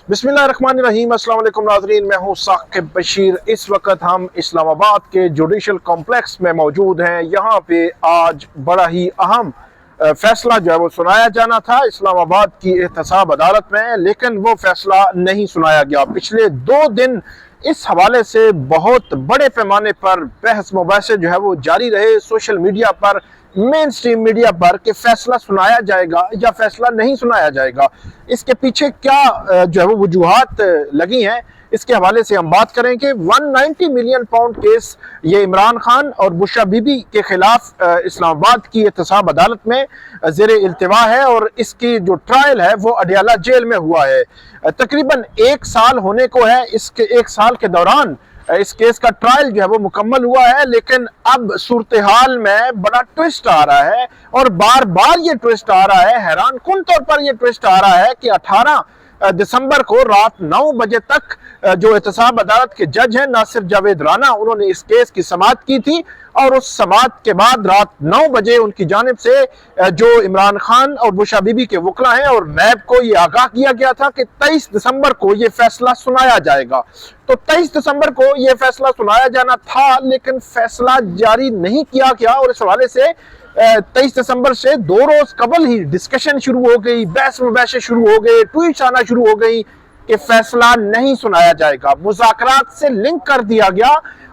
बिस्मिल्लाहिर्रहमानिर्रहीम। अस्सलाम वालेकुम नाज़रीन, मैं हूँ साकिब बशीर। इस वक्त हम इस्लामाबाद के जुडिशल कॉम्प्लेक्स में मौजूद हैं। यहाँ पे आज बड़ा ही अहम फैसला जो है वो सुनाया जाना था इस्लामाबाद की एहतसाब अदालत में, लेकिन वो फैसला नहीं सुनाया गया। पिछले 2 दिन इस हवाले से बहुत बड़े पैमाने पर बहस मुबाहिसे जो है वो जारी रहे सोशल मीडिया पर, मेन स्ट्रीम मीडिया पर, कि फैसला सुनाया जाएगा या फैसला नहीं सुनाया जाएगा। इसके पीछे क्या जो है वो वजूहात लगी हैं, इसके हवाले से हम बात करें कि 190 मिलियन पाउंड केस ये इमरान खान और बुशरा बीबी के खिलाफ इस्लामाबाद की एहतसाब अदालत में ज़ेरे इल्तिवा है और इसकी जो ट्रायल है वो अडियाला जेल में हुआ है। तकरीबन 1 साल होने को है। इसके 1 साल के दौरान इस केस का ट्रायल जो है वो मुकम्मल हुआ है, लेकिन अब सूरत हाल में बड़ा ट्विस्ट आ रहा है और बार बार ये ट्विस्ट आ रहा है। हैरान कुन तौर पर ये ट्विस्ट आ रहा है कि 18 दिसंबर को रात 9 बजे तक जो एहतसाब अदालत के जज हैं नासिर जावेद राना, उन्होंने इस केस की समाअत की थी और उस समाअत के बाद रात 9 बजे उनकी जानिब से जो इमरान खान और बुशरा बीबी के वकला हैं और नैब को ये आगाह किया गया था कि 23 दिसंबर को ये फैसला सुनाया जाएगा। तो 23 दिसंबर को ये फैसला सुनाया जाना था, लेकिन फैसला जारी नहीं किया गया और इस हवाले से 23 दिसंबर से 2 रोज कबल ही डिस्कशन शुरू हो गई, बहस मुबाहिसे शुरू हो गए, ट्वीट्स आना शुरू हो गई कि फैसला नहीं सुनाया जाएगा। मुज़ाकरात से लिंक कर दिया गया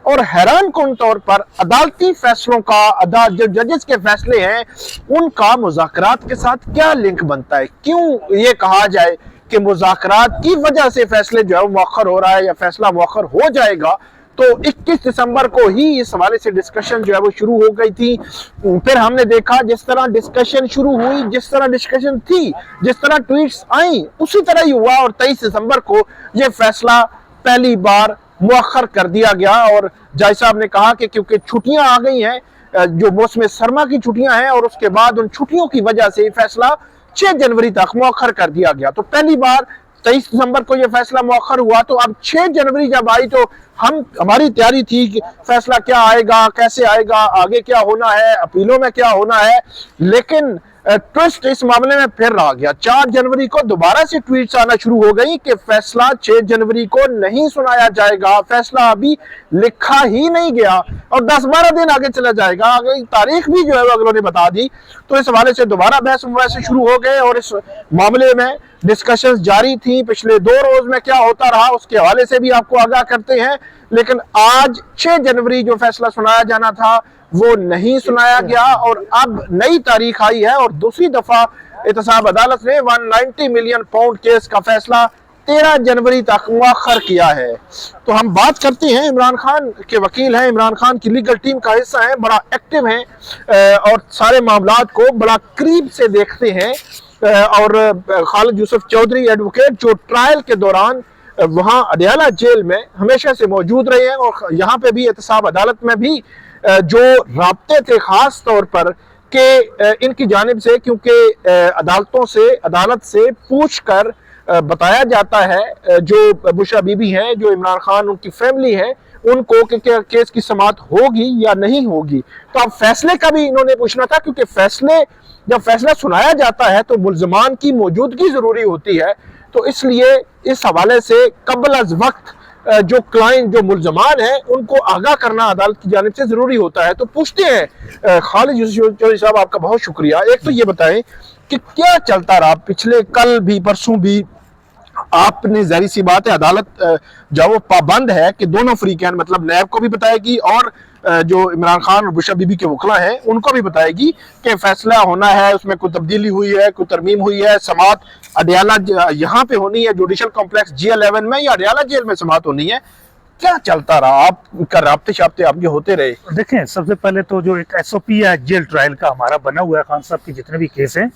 और हैरान कुन तौर पर अदालती फैसलों का, जो जजेस के फैसले हैं उनका मुज़ाकरात के साथ क्या लिंक बनता है। क्यों ये कहा जाए कि मुज़ाकरात की वजह से फैसले जो है वो मौखर हो रहा है या फैसला मौखर हो जाएगा। तो 21 दिसंबर को ही इस हवाले से डिस्कशन जो है वो शुरू हो गई थी। फिर हमने देखा जिस तरह डिस्कशन शुरू हुई, जिस तरह डिस्कशन थी, जिस तरह ट्वीट्स आई, उसी तरह ही हुआ और 23 दिसंबर को ये फैसला पहली बार मुअख्खर कर दिया गया। और जज साहब ने कहा कि क्योंकि छुट्टियां आ गई हैं, जो मौसम सरमा की छुट्टियां हैं, और उसके बाद उन छुट्टियों की वजह से फैसला 6 जनवरी तक मुअख्खर कर दिया गया। तो पहली बार 23 दिसंबर को यह फैसला मुअख्खर हुआ। तो अब 6 जनवरी जब आई तो हमारी तैयारी थी कि फैसला क्या आएगा, कैसे आएगा, आगे क्या होना है, अपीलों में क्या होना है, लेकिन ट्विस्ट इस मामले में फिर रह गया। 4 जनवरी को दोबारा से ट्वीट्स आना शुरू हो गई कि फैसला 6 जनवरी को नहीं सुनाया जाएगा, फैसला अभी लिखा ही नहीं गया और 10-12 दिन आगे चला जाएगा, आगे तारीख भी जो है अगलों ने बता दी। तो इस हवाले से दोबारा बहस मुबाहिसे शुरू हो गए और इस मामले में डिस्कशंस जारी थी। पिछले 2 रोज में क्या होता रहा उसके हवाले से भी आपको आगाह करते हैं, लेकिन आज 6 जनवरी जो फैसला सुनाया जाना था वो नहीं सुनाया गया और अब नई तारीख आई है और दूसरी दफा एहतसाब अदालत ने 190 मिलियन पाउंड केस का फैसला 13 जनवरी तक मुअख्खर किया है। तो हम बात करते हैं, इमरान खान के वकील हैं, इमरान खान की लीगल टीम का हिस्सा हैं, बड़ा एक्टिव हैं और सारे मामलात को बड़ा करीब से देखते हैं। और खालिद यूसुफ चौधरी एडवोकेट जो ट्रायल के दौरान वहाँ अडियाला जेल में हमेशा से मौजूद रहे हैं और यहाँ पे भी एहतसाब अदालत में भी जो राब्ते थे खास तौर पर कि इनकी जानिब से, क्योंकि अदालत से पूछ कर बताया जाता है जो बुशरा बीबी हैं, जो इमरान खान उनकी फैमिली है, उनको कि क्या केस की समाअत होगी या नहीं होगी। तो अब फैसले का भी इन्होंने पूछना था, क्योंकि जब फैसला सुनाया जाता है तो मुल्ज़मान की मौजूदगी जरूरी होती है। तो इसलिए इस हवाले से कबल अज़ वक्त जो क्लाइंट, जो मुल्ज़मान है, उनको आगाह करना अदालत की जानिब से जरूरी होता है। तो पूछते हैं खालिद यूसुफ चौधरी साहब, आपका बहुत शुक्रिया। एक तो ये बताएं कि क्या चलता रहा पिछले कल भी परसों भी, आपने जाहिर सी बात है अदालत जो वो पाबंद है कि दोनों फरीकैन, मतलब नैब को भी बताएगी और जो इमरान खान और बुशरा बीबी के वकला हैं उनको भी बताएगी कि फैसला होना है, उसमें कोई तब्दीली हुई है, कोई तरमीम हुई है, समाअत अडियाला यहाँ पे होनी है जुडिशल कॉम्प्लेक्स G11 में या अडियाला जेल में समाअत होनी है। क्या चलता रहा, आपका राब्ते शाब्ते आपके होते रहे? देखें, सबसे पहले तो जो एक SOP है जेल ट्रायल का हमारा बना हुआ है, खान साहब के जितने भी केस हैं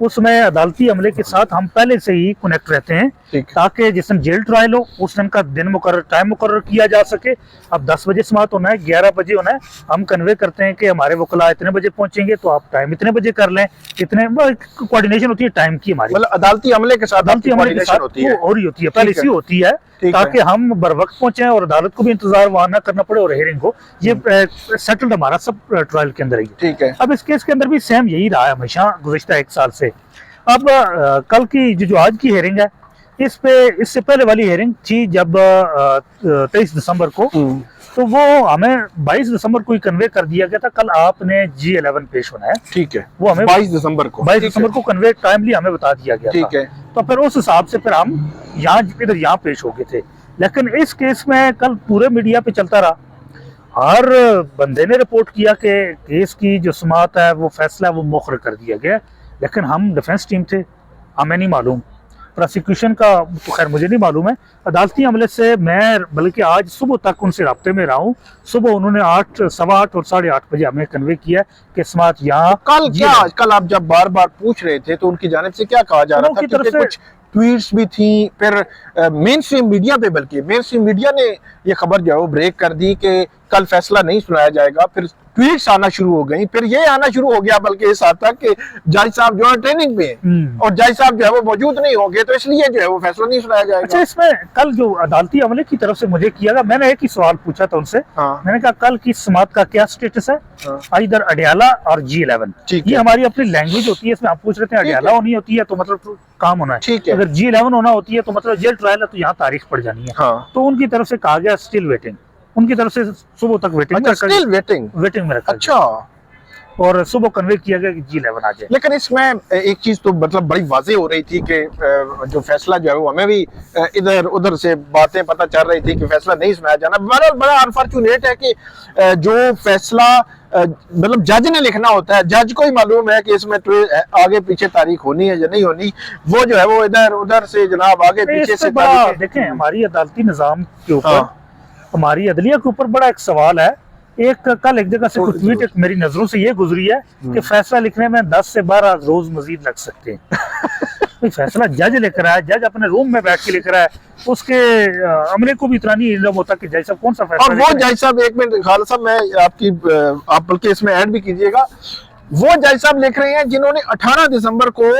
उसमें अदालती अमले के साथ हम पहले से ही कनेक्ट रहते हैं, ताकि जिस दिन जेल ट्रायल हो उस दिन का दिन मुकर्रर, टाइम मुकर्रर किया जा सके। अब 10 बजे समाप्त होना है, 11 बजे होना है, हम कन्वे करते हैं कि हमारे वकला इतने बजे पहुंचेंगे तो आप टाइम इतने बजे कर लें। इतने कोऑर्डिनेशन होती है टाइम की हमारी, मतलब अदालती अमले के साथ हो रही होती है, पहले से होती है, ताकि हम बर वक्त पहुंचे और अदालत को भी इंतजार वहां ना करना पड़े और हेयरिंग हो। ये सेटल्ड हमारा सब ट्रायल के अंदर ही। ठीक है। अब इस केस के अंदर भी सेम यही रहा है हमेशा गुज़िश्ता 1 साल से। अब कल की जो आज की हेयरिंग है इस पे इससे पहले वाली हियरिंग थी जब 23 दिसंबर को, तो वो हमें 22 दिसंबर को ही कन्वे कर दिया गया था, कल आपने G11 पेश होना है। ठीक है, वो हमें 22 दिसंबर को, 22 दिसंबर को कन्वे टाइमली हमें बता दिया गया था। ठीक है, तो फिर उस हिसाब से फिर हम यहाँ पेश हो गए थे। लेकिन इस केस में कल पूरे मीडिया पे चलता रहा, हर बंदे ने रिपोर्ट किया कि केस की जो समाअत है वो फैसला वो मुखर कर दिया गया, लेकिन हम डिफेंस टीम थे, हमें नहीं मालूम, प्रोसिक्यूशन का तो खैर मुझे नहीं मालूम है। अदालती अमले से मैं बल्कि आज सुबह तक उनसे राब्ते में रहा हूँ। सुबह उन्होंने 8, सवा 8 और 8:30 बजे हमें कन्वे किया कि समाअत यहाँ। कल आप जब बार बार पूछ रहे थे तो उनकी जानिब से क्या कहा जा रहा था? क्योंकि कुछ ट्वीट्स भी थी, फिर मेन स्ट्रीम मीडिया पे, बल्कि मेन स्ट्रीम मीडिया ने ये खबर जो है वो ब्रेक कर दी कि कल फैसला नहीं सुनाया जाएगा। फिर ट्वीट्स आना शुरू हो गई, फिर ये आना शुरू हो गया बल्कि इस हद तक कि जज साहब जो है ट्रेनिंग पे हैं और जज साहब जो है वो मौजूद नहीं होंगे, तो इसलिए जो है वो फैसला नहीं सुनाया जाएगा। अच्छा, इसमें कल जो अदालती अमले की तरफ से मुझे किया गया, मैंने एक ही सवाल पूछा था उनसे। मैंने कहा कल की समाअत का क्या स्टेटस है? इधर अडियाला और G11, ये हमारी अपनी लैंग्वेज होती है, इसमें आप पूछ रहे थे अडियाला होनी होती है तो मतलब काम होना है, अगर G11 होना होती है तो मतलब जेल ट्रायल है तो यहाँ तारीख पड़ जानी है। तो उनकी तरफ से कहा गया स्टिल वेटिंग, उनकी तरफ से सुबह तक वेटिंग में रखा। अच्छा, और सुबह कन्वे किया गया कि G11 आ जाए। लेकिन इसमें एक चीज तो मतलब बड़ी वाज़ेह हो रही थी कि जो फैसला जो है वो हमें भी इधर उधर से बातें पता चल रही थी कि फैसला नहीं सुनाया जाना। बड़ा अनफॉर्चुनेट है कि जो फैसला मतलब जज ने लिखना होता है, जज को ही मालूम है कि इसमें आगे पीछे तारीख होनी है या नहीं होनी, वो जो है वो इधर उधर से जनाब आगे पीछे से देखें। हमारी अदालती निजाम के ऊपर, हमारी अदलिया के ऊपर बड़ा एक सवाल है। कल एक जगह से कुछ ट्वीट मेरी नजरों से ये गुजरी है कि फैसला लिखने में 10 से 12 रोज मजीद लग सकते हैं। फैसला जज लिख रहा है, जज अपने रूम में बैठ के लिख रहा है, उसके अमले को भी इतना नहीं इल्म होता कि जज साहब कौन सा फैसला। और वो जज साहब, एक मिनट खालिद साहब, मैं आप बल्कि इसमें ऐड भी कीजिएगा, वो जज साहब लिख रहे हैं जिन्होंने 18 दिसंबर को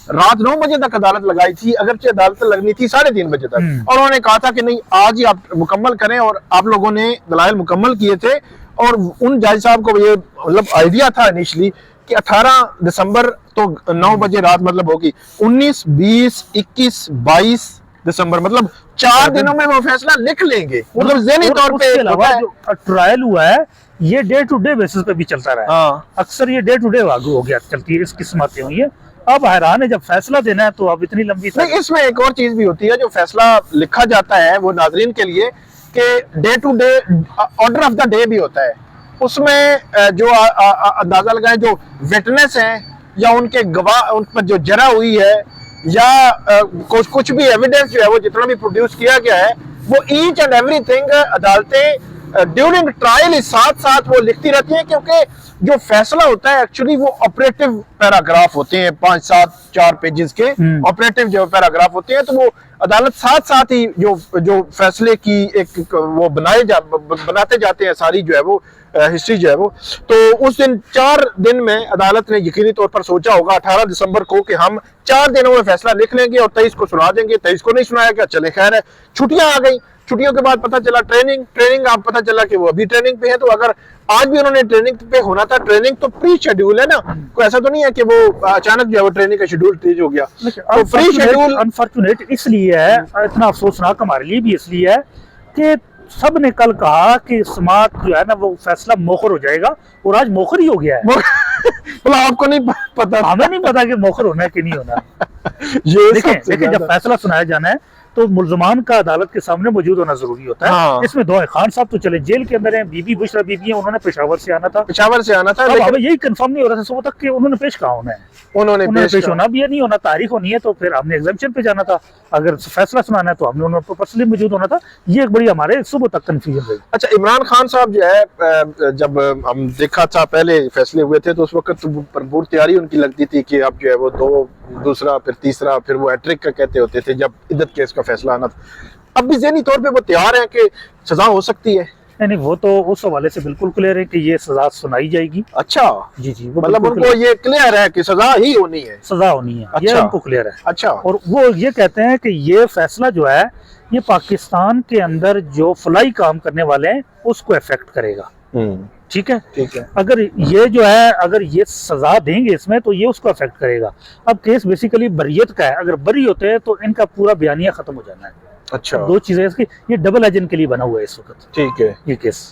रात 9 बजे तक अदालत लगाई थी, अगरचे अदालत लगनी थी 3:30 बजे तक, और उन्होंने कहा था कि नहीं आज ही आप मुकम्मल करें, और आप लोगों ने दलाइल मुकम्मल किए थे। और उन जज साहब को ये मतलब आइडिया था इनिशली कि 18 दिसंबर तो 9 बजे रात मतलब होगी, 19, 20, 21, 22 दिसंबर मतलब 4 दिनों में वो फैसला लिख लेंगे। मतलब ज़हनी तौर पे जो ट्रायल हुआ है ये डे टू डे बेसिस पे भी चलता रहा है। अक्सर ये डे टू डे लागू हो गया, चलती है, इसकी समातें हुई है। अब हैरान है जब फैसला देना है तो अब इतनी लंबी नहीं। इसमें एक और चीज भी होती है, जो फैसला लिखा जाता है वो नाजरीन के लिए कि day to day order of the day भी होता है, उसमें जो अंदाजा लगाए जो विटनेस हैं या उनके गवाह, उन पर जो जरा हुई है या कुछ भी एविडेंस जो है वो जितना भी प्रोड्यूस किया गया है, वो ईच एंड एवरीथिंग अदालतें ड्यूरिंग ट्रायल साथ साथ वो लिखती रहती हैं, क्योंकि जो फैसला होता है एक्चुअली वो ऑपरेटिव पैराग्राफ होते हैं, 5-7-4 पेजेस के ऑपरेटिव जो पैराग्राफ होते हैं, तो वो अदालत साथ साथ ही जो फैसले की एक वो बनाते जाते हैं, सारी जो है वो हिस्ट्री जो है वो। तो उस दिन 4 दिन में अदालत ने यकीनी तौर पर सोचा होगा 18 दिसंबर को कि हम 4 दिनों में फैसला लिख लेंगे और 23 को सुना देंगे। 23 को नहीं सुनाया गया, चले खैर है, छुट्टियां आ गई, छुट्टियों के बाद पता चला ट्रेनिंग आप पता चला कि वो अभी ट्रेनिंग पे है। तो अगर आज भी उन्होंने ट्रेनिंग पे होना था, ट्रेनिंग तो प्री शेड्यूल है ना, कोई ऐसा तो नहीं है कि वो अचानक जो है वो ट्रेनिंग का शेड्यूल तेज हो गया। तो प्री शेड्यूल अनफॉर्चुनेट इसलिए है, इतना अफसोसनाक हमारे लिए भी इसलिए है कि सब ने कल कहा कि समाअत जो है ना वो फैसला मोखर हो जाएगा, और आज मोखर ही हो गया है। मतलब आपको नहीं पता, हमें नहीं पता कि मोखर होना है कि नहीं होना। देखिए जब फैसला सुनाया जाना है तो मुल्जमान का अदालत के सामने मौजूद होना जरूरी होता है। इसमें दो खान साहब तो चले जेल के अंदर हैं, बीबी बुशरा बीबी है, उन्होंने पेशावर से आना था। लेकिन हमें यही कंफर्म नहीं हो रहा था सुबह तक कि उन्होंने पेश कहाँ होना है, उन्होंने पेश होना भी है, नहीं होना, तारीख होनी है, तो फिर हमने एग्जामिशन पे जाना था। अगर फैसला सुनाना है तो हमने उन्होंने पर्सनली मौजूद होना था। ये एक बड़ी हमारे सुबह तक कंफ्यूजन रही। अच्छा, इमरान खान साहब जो है, जब हम देखा था पहले फैसले हुए थे तो उस वक्त भरपूर तैयारी उनकी लगती थी कि अब जो है वो दूसरा फिर तीसरा फिर वो हैट्रिक का कहते होते थे जब इद्दत केस का फैसला आना था। अब भी ज़हनी तौर पे वो तैयार है कि सजा हो सकती है। नहीं, वो तो उस हवाले से बिल्कुल क्लियर है कि ये सजा सुनाई जाएगी। अच्छा जी, मतलब उनको ये क्लियर है कि सजा ही होनी है, सजा होनी है। अच्छा, ये उनको क्लियर है। अच्छा, और वो ये कहते हैं कि ये फैसला जो है ये पाकिस्तान के अंदर जो फलाई काम करने वाले हैं उसको अफेक्ट करेगा। ठीक है। ठीक है। अगर ये जो है, अगर ये सजा देंगे इसमें, तो ये उसको अफेक्ट करेगा। अब केस बेसिकली बरियत का है, अगर बरी होते हैं तो इनका पूरा बयानिया खत्म हो जाना है। अच्छा, दो चीजें इसकी, ये डबल एजेंट के लिए बना हुआ है इस वक्त ठीक है। ये केस।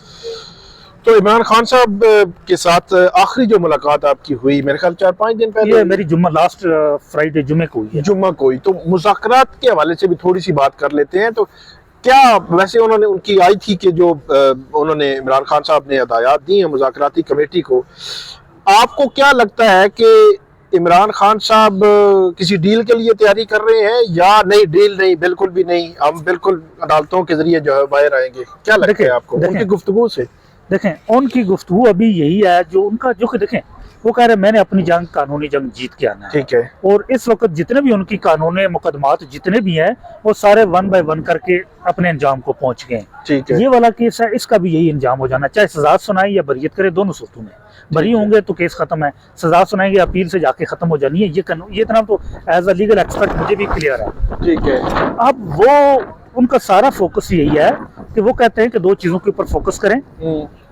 तो इमरान खान साहब के साथ आखिरी जो मुलाकात आपकी हुई, मेरे ख्याल 4-5 दिन पहले, ये मेरी जुम्मा लास्ट फ्राइडे जुम्मे को हुई है। जुम्मा को हुई। तो मुज़ाकरात के हवाले से भी थोड़ी सी बात कर लेते हैं। तो क्या वैसे उन्होंने, उनकी आई थी कि जो उन्होंने इमरान खान साहब ने हदायत दी है मुज़ाकराती कमेटी को, आपको क्या लगता है कि इमरान खान साहब किसी डील के लिए तैयारी कर रहे हैं या नहीं? डील नहीं, बिल्कुल भी नहीं, हम बिल्कुल अदालतों के जरिए जो है बाहर आएंगे? क्या लगता है आपको उनकी गुफ्तगू से? देखें, उनकी गुफ्तगू अभी यही है जो उनका, जो कि देखें वो कह रहे हैं मैंने अपनी जंग, कानूनी जंग जीत के आना है। ठीक है। और इस वक्त जितने भी उनकी कानूनी मुकदमात जितने भी हैं, वो सारे 1 बाय 1 करके अपने अंजाम को पहुंच गए। ठीक है। ये वाला केस है, इसका भी यही अंजाम हो जाना, चाहे सजा सुनाई या बरियत करे, दोनों सूरतों में बरी होंगे तो केस खत्म है, सजा सुनाएंगे अपील से जाके खत्म हो जानी है। ये इतना तो एज अ लीगल एक्सपर्ट मुझे भी क्लियर है। ठीक है। अब वो, उनका सारा फोकस यही है कि वो कहते हैं कि दो चीजों के ऊपर फोकस करें,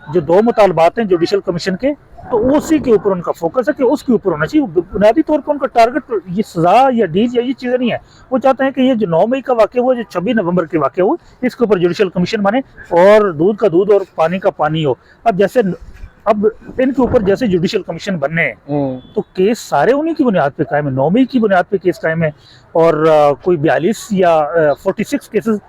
जो दो मुतालबात हैं जुडिशल कमीशन के, तो उसी के ऊपर उनका फोकस है कि उसके ऊपर होना चाहिए। बुनियादी तौर पर उनका टारगेट ये सजा या डील या ये चीजें नहीं है। वो चाहते हैं कि ये जो 9 मई का वाक़या हुआ, जो 26 नवंबर के वाक़या हुआ, इसके ऊपर जुडिशल कमीशन बने और दूध का दूध और पानी का पानी हो। अब जैसे अब इनके ऊपर जैसे जुडिशल कमीशन बनने हैं, तो केस सारे उन्हीं की बुनियाद पे कायम है, 9 मई की बुनियाद पे केस कायम है। और कोई 42 या 46 केसेस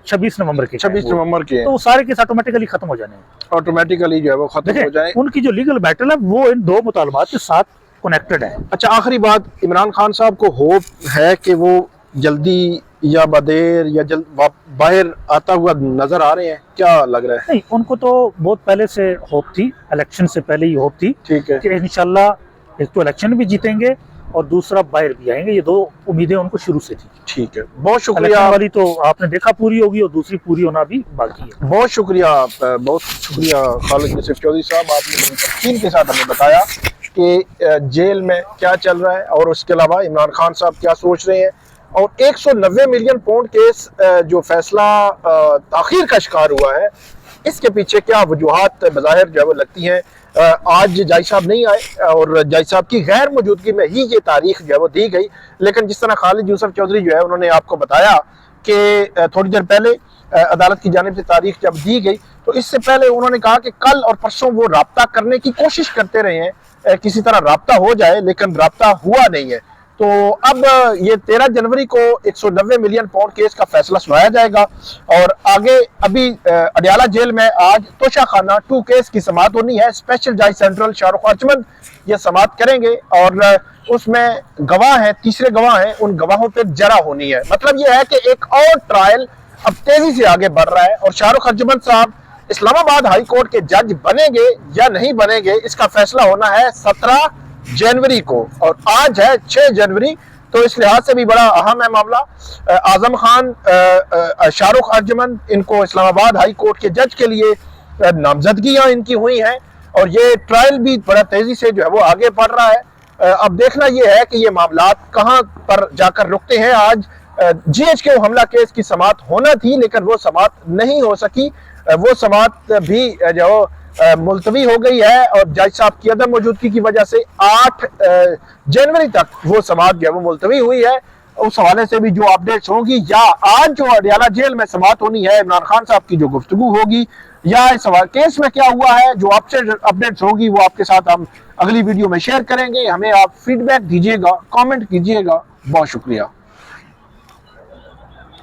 26 नवंबर के, 26 नवंबर के, तो सारे केस ऑटोमेटिकली खत्म हो जाने हैं। ऑटोमेटिकली जो है वो खत्म हो जाए। उनकी जो लीगल बैटल है वो इन दो मुतालबात के साथ कनेक्टेड है। अच्छा, आखिरी बात, इमरान खान साहब को होप है कि वो जल्दी या बदेर या जल्द बाहर आता हुआ नजर आ रहे हैं? क्या लग रहा है? नहीं, उनको तो बहुत पहले से होप थी, इलेक्शन से पहले ही होप थी। ठीक है। कि इंशाल्लाह एक तो इलेक्शन भी जीतेंगे और दूसरा बाहर भी आएंगे। ये दो उम्मीदें उनको शुरू से थी। ठीक है, बहुत शुक्रिया। इलेक्शन वाली तो आपने देखा पूरी होगी और दूसरी पूरी होना भी बाकी है। बहुत शुक्रिया खालिद यूसुफ चौधरी साहब, आपने बड़ी तफसील के साथ हमें बताया कि जेल में क्या चल रहा है और उसके अलावा इमरान खान साहब क्या सोच रहे हैं। और 190 मिलियन पाउंड केस जो फैसला ताखीर का शिकार हुआ है, इसके पीछे क्या वजूहात बज़ाहिर जो है वो लगती हैं। आज जज साहब नहीं आए और जज साहब की गैर मौजूदगी में ही ये तारीख जो है वो दी गई। लेकिन जिस तरह खालिद यूसुफ चौधरी जो है उन्होंने आपको बताया कि थोड़ी देर पहले अदालत की जानिब से तारीख जब दी गई, तो इससे पहले उन्होंने कहा कि कल और परसों वो राब्ता करने की कोशिश करते रहे हैं, किसी तरह राब्ता हो जाए, लेकिन राब्ता हुआ नहीं है। तो अब ये 13 जनवरी को 190 मिलियन पाउंड केस का फैसला सुनाया जाएगा और आगे अभी अडियाला जेल में आज तोशाखाना 2 केस की समाअत होनी है। स्पेशल जज सेंट्रल शाहरुख अर्जमन ये समाअत करेंगे और उसमें गवाह हैं, तीसरे गवाह हैं, उन गवाहों पर जरा होनी है। मतलब ये है कि एक और ट्रायल अब तेजी से आगे बढ़ रहा है और शाहरुख अर्जमन साहब इस्लामाबाद हाई कोर्ट के जज बनेंगे या नहीं बनेंगे, इसका फैसला होना है 17 जनवरी को और आज है 6 जनवरी। तो इस लिहाज से भी बड़ा अहम है मामला। आजम खान, शाहरुख अर्जमन, इनको इस्लामाबाद हाई कोर्ट के जज के लिए नामजदगियां इनकी हुई हैं और ये ट्रायल भी बड़ा तेजी से जो है वो आगे बढ़ रहा है। अब देखना ये है कि ये मामलात कहां पर जाकर रुकते हैं। आज GHQ हमला केस की समाअत होना थी लेकिन वो समाअत नहीं हो सकी, वो समाअत भी जो मुलतवी हो गई है और जज साहब की अदम मौजूदगी की वजह से 8 जनवरी तक वो समाअत जो है वो मुलतवी हुई है। उस हवाले से भी जो अपडेट्स होंगी, या आज जो अडियाला जेल में समाअत होनी है, इमरान खान साहब की जो गुफ्तगू होगी, या इस केस में क्या हुआ है, जो अपडेट्स होगी वो आपके साथ हम अगली वीडियो में शेयर करेंगे। हमें आप फीडबैक दीजिएगा, कमेंट कीजिएगा। बहुत शुक्रिया।